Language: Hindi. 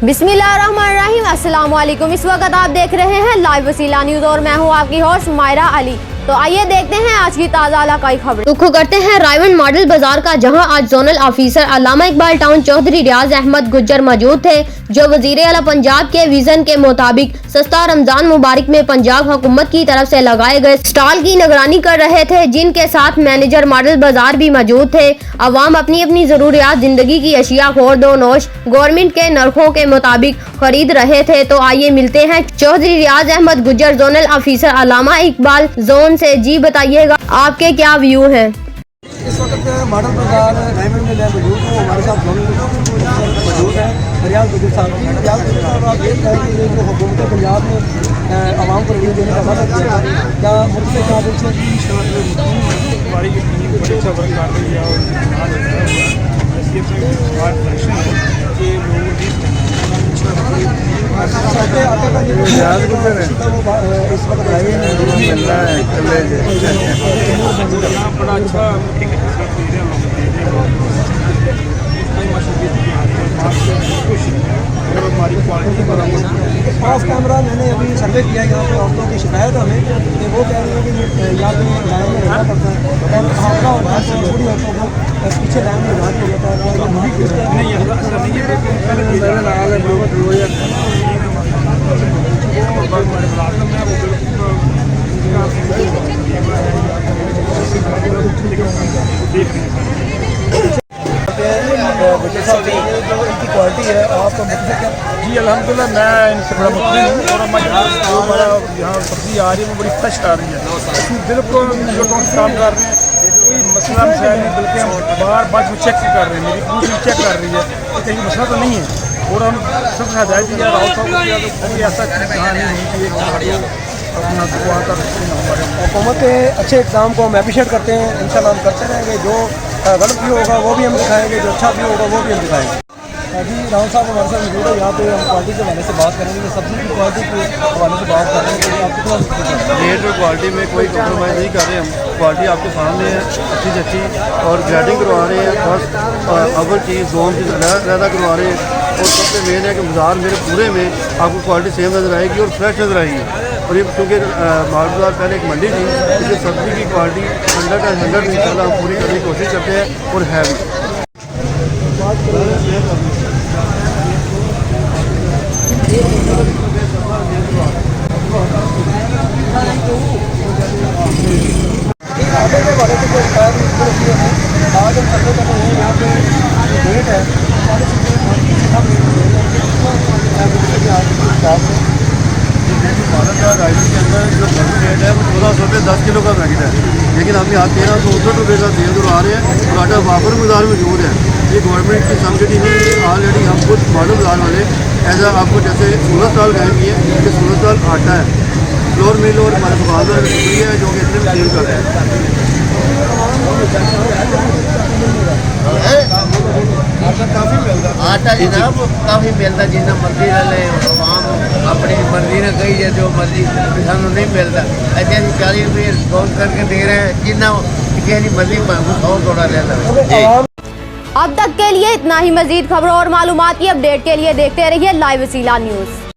बिस्मिल्लाहिर्रहमानिर्रहीम, अस्सलाम वालेकुम। इस वक्त आप देख रहे हैं लाइव वसीला न्यूज़ और मैं हूं आपकी होस्ट मायरा अली। तो आइए देखते हैं आज की ताज़ा इलाकाई खबरें। रुख करते हैं रायवन मॉडल बाजार का, जहां आज जोनल ऑफिसर अल्लामा इकबाल टाउन चौधरी रियाज अहमद गुज्जर मौजूद थे, जो वजीर आला पंजाब के विजन के मुताबिक सस्ता रमजान मुबारक में पंजाब हुकूमत की तरफ से लगाए गए स्टॉल की निगरानी कर रहे थे, जिनके साथ मैनेजर मॉडल बाजार भी मौजूद थे। अवाम अपनी अपनी जरूरियात जिंदगी की अशिया खोरदो नोश गवर्नमेंट के नरखों के मुताबिक खरीद रहे थे। तो आइए मिलते हैं चौधरी रियाज अहमद गुज्जर जोनल ऑफिसर अल्लामा इकबाल जोन से। जी बताइएगा, आपके क्या व्यू हैं? इस वक्त मॉडल बाजार रायवन में मौजूद हूँ। हमारे साथ मौजूद है रियाज गुज्जर साहब। रियाज गुज्जर साहब, आप देख रहे हैं कि जो हुकूमत पंजाब ने आवाम को रिलीफ देने का वादा किया था, क्या मुल्क में क्या इस वक्त बड़ा अच्छा खास कैमरा मैंने अभी सर्वे किया है। यहाँ पे औरतों की शिकायत हमें कि वो कह रही है कि या तो लाइन में रहना पड़ता है और हादसा होता है तो थोड़ी औरतों को पीछे लाइन में जाना पड़ इनकी क्वालिटी है आपको जी अल्हम्दुलिल्लाह मैं इनसे बड़ा मुतमिन हूँ। और हमारा यहाँ सब्जी आ रही है वो बड़ी फ्रेश आ रही है, बिल्कुल जो काम कर रहे हैं कोई मसला मसाइल नहीं, बल्कि हम बार बार वो चेक कर रहे हैं, मेरी पूरी चेक कर रही है कि कहीं मसला तो नहीं है। और हम सबसे हदायत दिया राउत साहब को दिया तो कोई ऐसा कहाँ नहीं होनी चाहिए अपना वहाँ का हमारे हुकूमत के अच्छे इक़दाम को हम अप्रिशिएट करते हैं। इंशाल्लाह हम करते रहेंगे, जो गलत भी होगा वो भी हम दिखाएंगे, जो अच्छा भी होगा वो भी हम दिखाएंगे। जी राहुल साहब हमारे साथ मौजूद है। यहाँ पे हम क्वालिटी के हवाले से बात करेंगे, सब्जी की क्वालिटी के हवाले से बात करेंगे। आप कितना रेट और क्वालिटी में कोई कॉम्प्रोमाइज़ नहीं कर रहे हम। क्वालिटी आपके सामने है, अच्छी से अच्छी, और ग्रेडिंग करवा रहे हैं। फर्स्ट अव्वल चीज़ जोन की ज़्यादा करवा रहे हैं। और सबसे मेन है कि बाज़ार मेरे पूरे में आपको क्वालिटी सेम नज़र आएगी और फ्रेश नज़र आएगी। और ये क्योंकि माल बाज़ार पहले एक मंडी थी, इसलिए सब्ज़ी की क्वालिटी 100 इंशाल्लाह हम पूरी करने की कोशिश करते हैं और है भी। आगे के बारे में आज हम सर्वे कर रहे हैं। यहाँ पे रेट है भारत का राइस के अंदर जो रेट है वो 1400 रुपये 10 किलो का पैकेट है, लेकिन हम यहाँ 1369 रुपये का सेल करवा रहे हैं। और आटा वापर बाजार में मौजूद है। ये गवर्नमेंट की सब्सिडी नहीं है, ऑलरेडी हम खुद मॉडल बाजार वाले ऐसा आपको जैसे 16 साल गायब किए कि 16 साल आटा है, फ्लोर मिल और हमारे दुकानदार है जो कि इसमें सेल कर रहे हैं। आटा जनाब काफ़ी मिलता, जिन्ना मर्जी ले लें, आम अपनी मर्जी ने कही है जो मर्जी, सानू नहीं मिलता। ऐसे 40 रुपये डिस्काउंट करके दे रहे हैं, जिन्ना किसी मर्जी और थोड़ा ले लो। अब तक के लिए इतना ही। मजीद खबरों और मालूमात की अपडेट के लिए देखते रहिए लाइव वसीला न्यूज़।